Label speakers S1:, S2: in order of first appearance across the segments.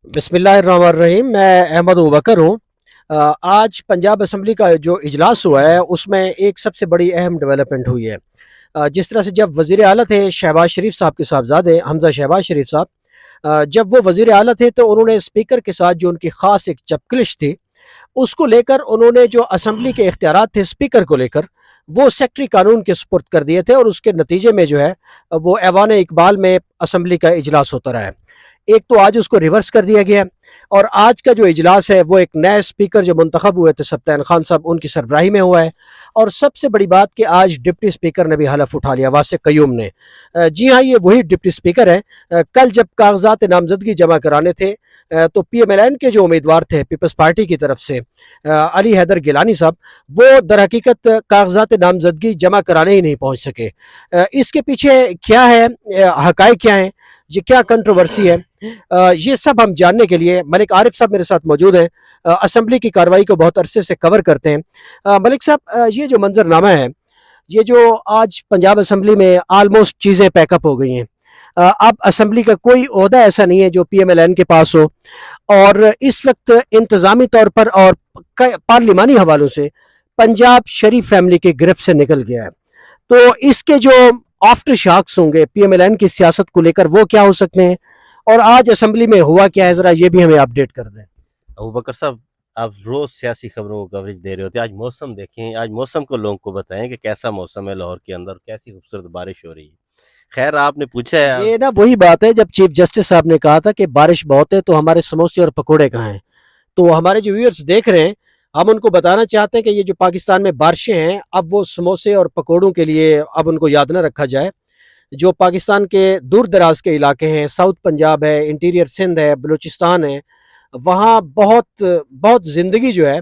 S1: बिस्मिल्लाहिर्रहमानिर्रहीम। मैं अहमद अबूबकर हूँ। आज पंजाब असम्बली का जो इजलास हुआ है उसमें एक सबसे बड़ी अहम डेवलपमेंट हुई है। जिस तरह से जब वज़ीर आला थे शहबाज शरीफ साहब के साहबजादे हमज़ा शहबाज शरीफ साहब, जब वो वज़ीर आला थे तो उन्होंने स्पीकर के साथ जो उनकी ख़ास एक चपकलिश थी, उसको लेकर उन्होंने जो असम्बली के इख्तियारात थे स्पीकर को लेकर, वो सेक्रेटरी कानून के सुपुर्द कर दिए थे और उसके नतीजे में जो है वो ऐवान इकबाल में असम्बली का इजलास होता रहा है। एक तो आज उसको रिवर्स कर दिया गया है और आज का जो इजलास है वो एक नए स्पीकर जो मुंतखब हुए थे सब्तैन खान साहब, उनकी सरबराही में हुआ है। और सबसे बड़ी बात कि आज डिप्टी स्पीकर ने भी हलफ उठा लिया, वासिक कयूम ने। जी हाँ, ये वही डिप्टी स्पीकर है। कल जब कागजात नामजदगी जमा कराने थे तो PMLN के जो उम्मीदवार थे पीपल्स पार्टी की तरफ से अली हैदर गिलानी साहब, वो दर हकीकत कागजात नामजदगी जमा कराने ही नहीं पहुंच सके। इसके पीछे क्या है, हकायक क्या है, ये क्या कंट्रोवर्सी है, ये सब हम जानने के लिए मलिक आरिफ साहब मेरे साथ मौजूद हैं। असम्बली की कार्रवाई को बहुत अरसे से कवर करते हैं। मलिक साहब, ये जो मंजरनामा है, ये जो आज पंजाब असम्बली में आलमोस्ट चीज़ें पैकअप हो गई हैं। अब असम्बली का कोई ओहदा ऐसा नहीं है जो PMLN के पास हो, और इस वक्त इंतज़ामी तौर पर और पार्लिमानी हवालों से पंजाब शरीफ फैमिली के गिरफ्त से निकल गया है। तो इसके जो आफ्टर शॉक्स होंगे PMLN की सियासत को लेकर, वो क्या हो सकते हैं, और आज असेंबली में हुआ क्या है, जरा ये भी हमें अपडेट कर दें।
S2: अबू बकर साहब, आप रोज सियासी खबरों को कवरेज दे रहे होते हैं। आज मौसम देखें, आज मौसम को लोगों को बताएं कि कैसा मौसम है लाहौर के अंदर, कैसी खूबसूरत बारिश हो रही है। खैर, आपने पूछा है
S1: ये ना वही बात है जब चीफ जस्टिस साहब ने कहा था कि बारिश बहुत है तो हमारे समोसे और पकोड़े कहाँ हैं। तो हमारे जो व्यूअर्स देख रहे हैं, हम उनको बताना चाहते हैं कि ये जो पाकिस्तान में बारिशें हैं, अब वो समोसे और पकोड़ों के लिए अब उनको याद ना रखा जाए। जो पाकिस्तान के दूर दराज के इलाके हैं, साउथ पंजाब है, इंटीरियर सिंध है, बलूचिस्तान है, वहाँ बहुत बहुत ज़िंदगी जो है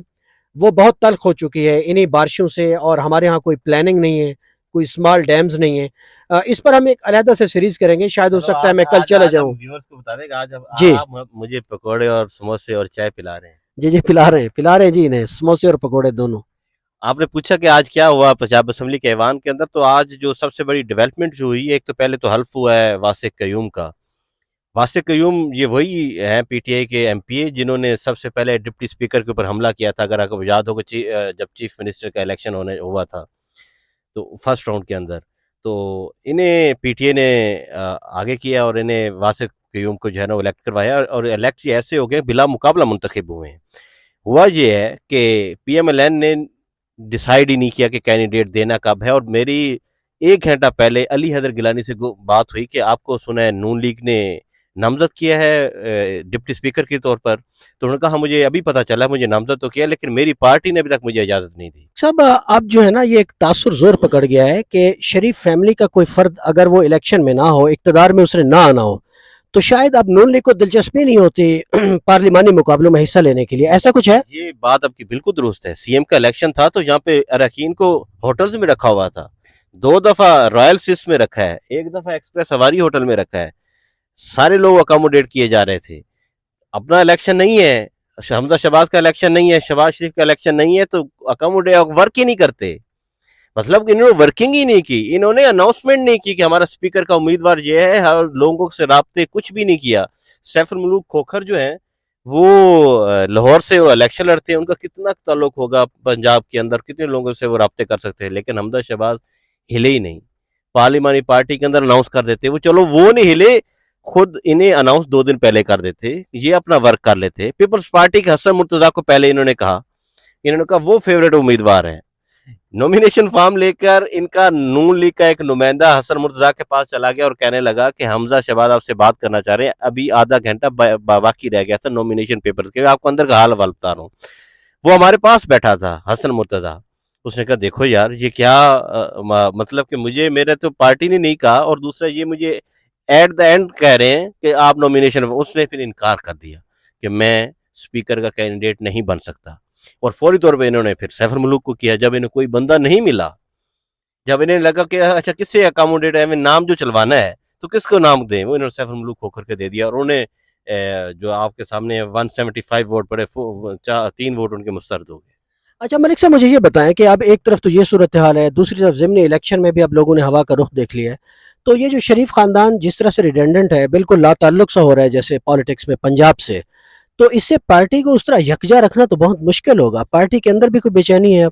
S1: वो बहुत तल्ख हो चुकी है इन्हीं बारिशों से। और हमारे यहाँ कोई प्लानिंग नहीं है, कोई स्मॉल डैम्स नहीं है। इस पर हम एक अलहदा से सीरीज करेंगे, शायद हो
S2: चलो
S1: सकता है
S2: आज
S1: मैं कल
S2: आज
S1: चला
S2: आज हम
S1: जाऊँ।
S2: व्यूअर्स को बता देंगे। आज
S1: जी
S2: आप मुझे पकौड़े और समोसे और चाय पिला रहे हैं।
S1: जी जी, पिला रहे हैं जी इन्हें समोसे और पकोड़े दोनों।
S2: आपने पूछा कि आज क्या हुआ पंजाब असम्बली के ऐवान के अंदर, तो आज जो सबसे बड़ी डेवलपमेंट जो हुई है, एक तो पहले तो हल्फ हुआ है वासिक कयूम का। वासिक कयूम ये वही हैं PTI के MPA जिन्होंने सबसे पहले डिप्टी स्पीकर के ऊपर हमला किया था। अगर आपको याद होगा, जब चीफ मिनिस्टर का इलेक्शन होने हुआ था तो फर्स्ट राउंड के अंदर, तो इन्हें PTI ने आगे किया और इन्हें वासिक कयूम को जो है ना इलेक्ट करवाया, और इलेक्ट ये ऐसे हो गए बिला मुकाबला मुंतखब हुए हैं। हुआ ये है कि PMLN ने डिसाइड ही नहीं किया कि कैंडिडेट देना कब है, और मेरी 1 घंटा पहले अली हैदर गिलानी से बात हुई कि आपको सुना है नून लीग ने नामजद किया है डिप्टी स्पीकर के तौर पर। तो उन्होंने कहा मुझे अभी पता चला, मुझे नामजद तो किया लेकिन मेरी पार्टी ने अभी तक मुझे इजाजत नहीं दी।
S1: सब अब जो है ना ये एक तासुर जोर पकड़ गया है कि शरीफ फैमिली का कोई फर्द अगर वो इलेक्शन में ना हो, इक्तदार में उसने ना आना हो, तो शायद अब नून लीग को दिलचस्पी नहीं होती पार्लिमानी मुकाबलों में हिस्सा लेने के लिए। ऐसा कुछ है?
S2: ये बात आपकी बिल्कुल दुरुस्त है। CM का इलेक्शन था तो यहाँ पे अरकान को होटल्स में रखा हुआ था। 2 दफा रॉयल स्विस में रखा है, 1 दफा एक्सप्रेस हवारी होटल में रखा है। सारे लोग अकोमोडेट किए जा रहे थे। अपना इलेक्शन नहीं है, हमजा शहबाज का इलेक्शन नहीं है, शहबाज शरीफ का इलेक्शन नहीं है, तो अकोमोडेट वर्क ही नहीं करते। मतलब इन्होंने वर्किंग ही नहीं की, इन्होंने अनाउंसमेंट नहीं की कि हमारा स्पीकर का उम्मीदवार ये है, हर लोगों से राब्ते कुछ भी नहीं किया। सैफुल मुल्क खोखर जो है वो लाहौर से वो इलेक्शन लड़ते हैं, उनका कितना ताल्लुक होगा पंजाब के अंदर, कितने लोगों से वो राब्ते कर सकते हैं, लेकिन हमजा शहबाज हिले ही नहीं। पार्लिमानी पार्टी के अंदर अनाउंस कर देते, वो चलो वो नहीं हिले, खुद इन्हें अनाउंस 2 दिन पहले कर देते, ये अपना वर्क कर लेते। पीपल्स पार्टी के हसन मुर्तजा को पहले इन्होंने कहा वो फेवरेट उम्मीदवार है। नॉमिनेशन फॉर्म लेकर इनका नून लीग का एक नुमाइंदा हसन मुर्तजा के पास चला गया और कहने लगा कि हमजा शहबाज आपसे बात करना चाह रहे हैं, अभी आधा घंटा बाकी रह गया था नॉमिनेशन पेपर के, आपको अंदर का हाल बता रहा हूँ। वो हमारे पास बैठा था हसन मुर्तजा। उसने कहा देखो यार ये क्या मतलब कि मुझे, मेरे तो पार्टी ने नहीं कहा, और दूसरा ये मुझे एट द एंड कह रहे हैं कि आप नॉमिनेशन। उसने फिर इनकार कर दिया कि मैं स्पीकर का कैंडिडेट नहीं बन सकता, और फौरी तौर पे इन्होंने फिर सैफुल मुल्क को किया। जब इन्हें कोई बंदा नहीं मिला, जब इन्हें लगा कि अच्छा किससे अकोमोडेट है, नाम जो चलवाना है तो किसको नाम दें, वो इन्होंने सैफुल मुल्क होकर के दे दिया, और उन्हें जो आपके सामने 175 वोट पड़े, 3 वोट उनके मुस्तरद हो गए।
S1: अच्छा मलिक साहब, मुझे ये बताएं कि अब एक तरफ तो ये सूरत हाल है, दूसरी तरफ ज़िमनी इलेक्शन में भी अब लोगों ने हवा का रुख देख लिया है। तो ये जो शरीफ खानदान जिस तरह से रिडेंडेंट है, बिल्कुल ला ताल्लुक सा हो रहा है जैसे पॉलिटिक्स में पंजाब से, تو اس سے پارٹی کو اس طرح یکجا رکھنا تو بہت مشکل ہوگا، پارٹی کے اندر بھی کوئی بے چینی ہے اب؟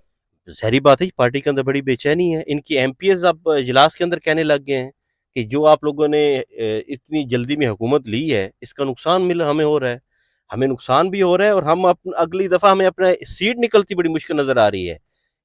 S2: ظاہری بات ہے پارٹی کے اندر بڑی بے چینی ہے. ان کی ایم پی ایز اب اجلاس کے اندر کہنے لگ گئے ہیں کہ جو آپ لوگوں نے اتنی جلدی میں حکومت لی ہے اس کا نقصان ہمیں ہو رہا ہے، ہمیں نقصان بھی ہو رہا ہے، اور ہم اگلی دفعہ ہمیں اپنا سیٹ نکلتی بڑی مشکل نظر آ رہی ہے.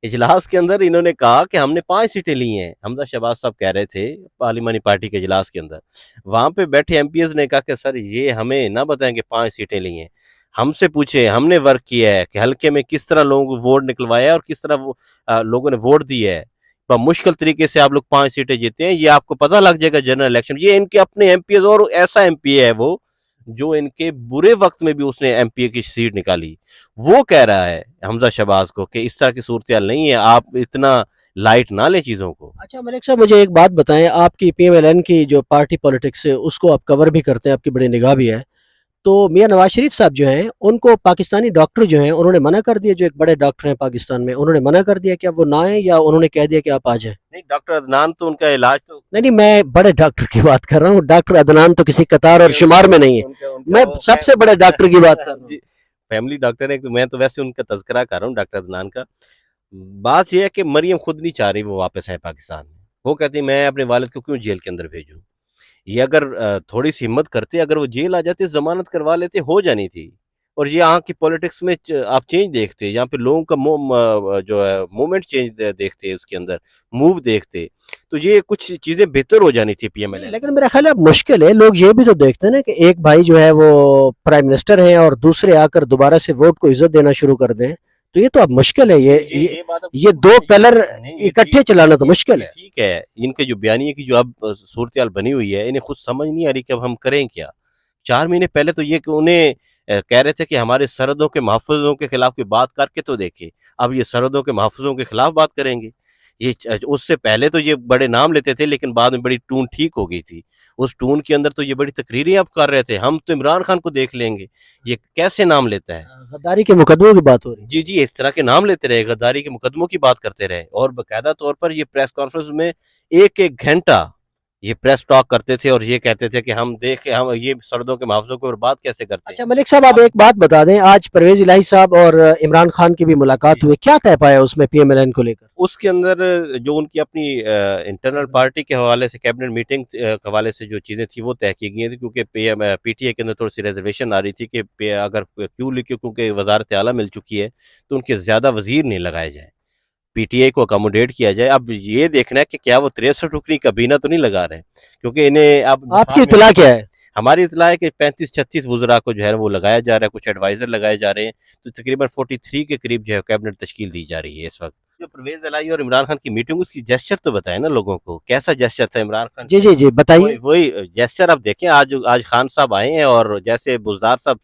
S2: اجلاس کے اندر انہوں نے کہا کہ ہم نے 5 سیٹیں لی ہیں. حمزہ شہباز صاحب کہہ رہے تھے پارلیمانی پارٹی کے اجلاس کے اندر، وہاں پہ بیٹھے ایم پی ایز نے کہا کہ سر یہ ہمیں نہ بتائیں کہ 5 سیٹیں لی ہیں، ہم سے پوچھیں، ہم نے ورک کیا ہے کہ حلقے میں کس طرح لوگوں کو ووٹ نکلوایا ہے اور کس طرح لوگوں نے ووٹ دیا ہے. مشکل طریقے سے آپ لوگ 5 سیٹیں جیتے ہیں، یہ آپ کو پتہ لگ جائے گا جنرل الیکشن. یہ ان کے اپنے ایم پی ایز، اور ایسا ایم پی اے ہے وہ جو ان کے برے وقت میں بھی اس نے ایم پی اے کی سیٹ نکالی. وہ کہہ رہا ہے حمزہ شہباز کو کہ اس طرح کی صورتحال نہیں ہے، آپ اتنا لائٹ نہ لیں چیزوں کو.
S1: اچھا ملک صاحب، مجھے ایک بات بتائیں، آپ کی پی ایم ایل این کی جو پارٹی پولیٹکس ہے اس کو آپ کور بھی کرتے ہیں، آپ کی بڑی نگاہ بھی ہے، تو میاں نواز شریف صاحب جو ہیں ان کو پاکستانی ڈاکٹر جو ہیں انہوں نے منع کر دیا، جو ایک بڑے ڈاکٹر ہیں پاکستان میں، انہوں نے منع کر دیا کہ اب وہ نہ آئیں، یا انہوں نے کہہ دیا کہ آپ آ جائیں؟
S2: نہیں، ڈاکٹر عدنان تو ان کا علاج تو
S1: نہیں، میں بڑے ڈاکٹر کی بات کر رہا ہوں، ڈاکٹر عدنان تو کسی قطار اور شمار میں نہیں ہے، میں سب سے بڑے ڈاکٹر کی بات کر رہا ہوں.
S2: جی، فیملی ڈاکٹر ہے. میں تو ویسے ان کا تذکرہ کر رہا ہوں ڈاکٹر عدنان کا. بات یہ ہے کہ مریم خود نہیں چاہ رہی وہ واپس آئے پاکستان میں. وہ کہتی میں اپنے والد کو کیوں جیل کے اندر بھیجوں. یہ اگر تھوڑی سی ہمت کرتے، اگر وہ جیل آ جاتے، ضمانت کروا لیتے، ہو جانی تھی. اور یہ یہاں کی پولیٹکس میں آپ چینج دیکھتے، یہاں پہ لوگوں کا جو ہے موومنٹ چینج دیکھتے، اس کے اندر موو دیکھتے، تو یہ کچھ چیزیں بہتر ہو جانی تھی پی ایم ایل این.
S1: لیکن میرا خیال ہے اب مشکل ہے، لوگ یہ بھی تو دیکھتے ہیں نا کہ ایک بھائی جو ہے وہ پرائم منسٹر ہیں اور دوسرے آ کر دوبارہ سے ووٹ کو عزت دینا شروع کر دیں، تو یہ تو اب مشکل ہے، یہ دو کلر اکٹھے چلانا تو مشکل ہے.
S2: ٹھیک ہے، ان کے جو بیانیے کی جو اب صورتحال بنی ہوئی ہے، انہیں خود سمجھ نہیں آ رہی کہ اب ہم کریں کیا. 4 مہینے پہلے تو یہ کہ انہیں کہہ رہے تھے کہ ہمارے سرحدوں کے محافظوں کے خلاف کوئی بات کر کے تو دیکھے. اب یہ سرحدوں کے محافظوں کے خلاف بات کریں گے. یہ اس سے پہلے تو یہ بڑے نام لیتے تھے، لیکن بعد میں بڑی ٹون ٹھیک ہو گئی تھی. اس ٹون کے اندر تو یہ بڑی تقریریں اب کر رہے تھے، ہم تو عمران خان کو دیکھ لیں گے. یہ کیسے نام لیتا ہے؟
S1: غداری کے مقدموں کی بات ہو رہی ہے.
S2: جی جی، اس طرح کے نام لیتے رہے، غداری کے مقدموں کی بات کرتے رہے، اور باقاعدہ طور پر یہ پریس کانفرنس میں 1 گھنٹہ یہ پریس ٹاک کرتے تھے اور یہ کہتے تھے کہ ہم یہ سرحدوں کے محافظوں کو اور بات کیسے کرتے ہیں.
S1: اچھا ملک صاحب، آپ ایک بات بتا دیں، آج پرویز الہی صاحب اور عمران خان کی بھی ملاقات ہوئی، کیا طے پایا اس میں پی ایم ایل این کو لے کر؟
S2: اس کے اندر جو ان کی اپنی انٹرنل پارٹی کے حوالے سے، کیبنٹ میٹنگ کے حوالے سے جو چیزیں تھیں وہ طے کی گئی تھیں، کیونکہ پی ٹی اے کے اندر تھوڑی سی ریزرویشن آ رہی تھی کہ اگر کیوں لکھے، کیونکہ وزارت اعلیٰ مل چکی ہے تو ان کے زیادہ وزیر نہیں لگائے جائیں، پی ٹی اے کو اکاموڈیٹ کیا جائے. اب یہ دیکھنا ہے کہ کیا وہ 63 رکنی کابینہ تو نہیں لگا رہے، کیونکہ انہیں اب
S1: آپ کی اطلاع کیا ہے؟
S2: ہماری اطلاع ہے کہ 35-36 وزراء کو جو ہے وہ لگایا جا رہا ہے، کچھ ایڈوائزر لگائے جا رہے ہیں، تو تقریباً 43 کے قریب جو ہے کیبنٹ تشکیل دی جا رہی ہے اس وقت. جو پرویز الہی اور عمران خان کی میٹنگ، اس کی جیسچر تو بتائیں نا لوگوں کو، کیسا جیسچر تھا عمران خان؟
S1: جی جی جی بتائیے.
S2: وہی جیسچر آپ دیکھیں. آج خان صاحب آئے ہیں اور جیسے بزدار صاحب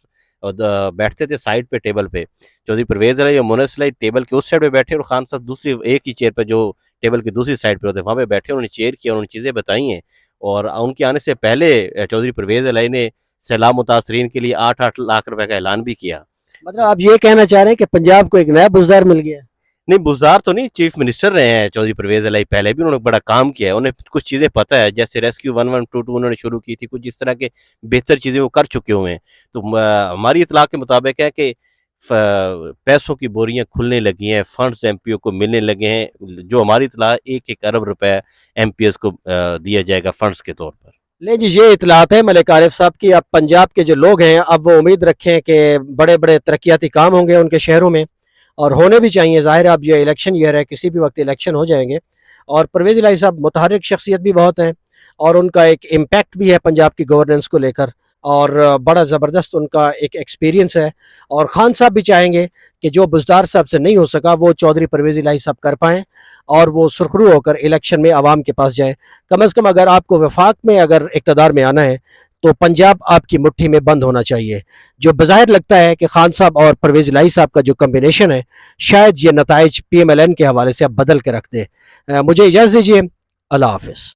S2: بیٹھتے تھے سائڈ پہ ٹیبل پہ، چودھری پرویز الہی اور مونس الہی ٹیبل کے اس سائڈ پہ بیٹھے، اور خان صاحب دوسری ایک ہی چیئر پہ جو ٹیبل کی دوسری سائڈ پہ ہوتے وہاں پہ بیٹھے، انہوں نے چیئر کیا، انہوں نے چیزیں بتائی ہیں. اور ان کے آنے سے پہلے چودھری پرویز الہی نے سیلاب متاثرین کے لیے 8 لاکھ روپے کا اعلان بھی کیا.
S1: مطلب آپ یہ کہنا چاہ رہے ہیں کہ پنجاب کو ایک نیا بزدار مل گیا؟
S2: نہیں، بزدار تو نہیں، چیف منسٹر رہے ہیں چودھری پرویز الہی، پہلے بھی انہوں نے بڑا کام کیا ہے، انہیں کچھ چیزیں پتہ ہے، جیسے ریسکیو 1122 انہوں نے شروع کی تھی، کچھ اس طرح کے بہتر چیزیں وہ کر چکے ہوئے ہیں. تو ہماری اطلاع کے مطابق ہے کہ پیسوں کی بوریاں کھلنے لگی ہیں، فنڈز ایم پی او کو ملنے لگے ہیں، جو ہماری اطلاع 1 ارب روپے ایم پی ایس کو دیا جائے گا فنڈز کے طور پر.
S1: لیں جی، یہ اطلاعات ہے ملک عارف صاحب کی. اب پنجاب کے جو لوگ ہیں اب وہ امید رکھیں کہ بڑے بڑے ترقیاتی کام ہوں گے ان کے شہروں میں، اور ہونے بھی چاہیے. ظاہر ہے اب یہ الیکشن ایئر ہے، کسی بھی وقت الیکشن ہو جائیں گے. اور پرویز الہی صاحب متحرک شخصیت بھی بہت ہیں، اور ان کا ایک امپیکٹ بھی ہے پنجاب کی گورننس کو لے کر، اور بڑا زبردست ان کا ایک ایکسپیرینس ہے. اور خان صاحب بھی چاہیں گے کہ جو بزدار صاحب سے نہیں ہو سکا وہ چودھری پرویز الہی صاحب کر پائیں، اور وہ سرخرو ہو کر الیکشن میں عوام کے پاس جائیں. کم از کم اگر آپ کو وفاق میں اگر اقتدار میں آنا ہے تو پنجاب آپ کی مٹھی میں بند ہونا چاہیے. جو بظاہر لگتا ہے کہ خان صاحب اور پرویز الہی صاحب کا جو کمبینیشن ہے، شاید یہ نتائج پی ایم ایل این کے حوالے سے اب بدل کے رکھ دے. مجھے اجازت دیجیے. اللہ حافظ.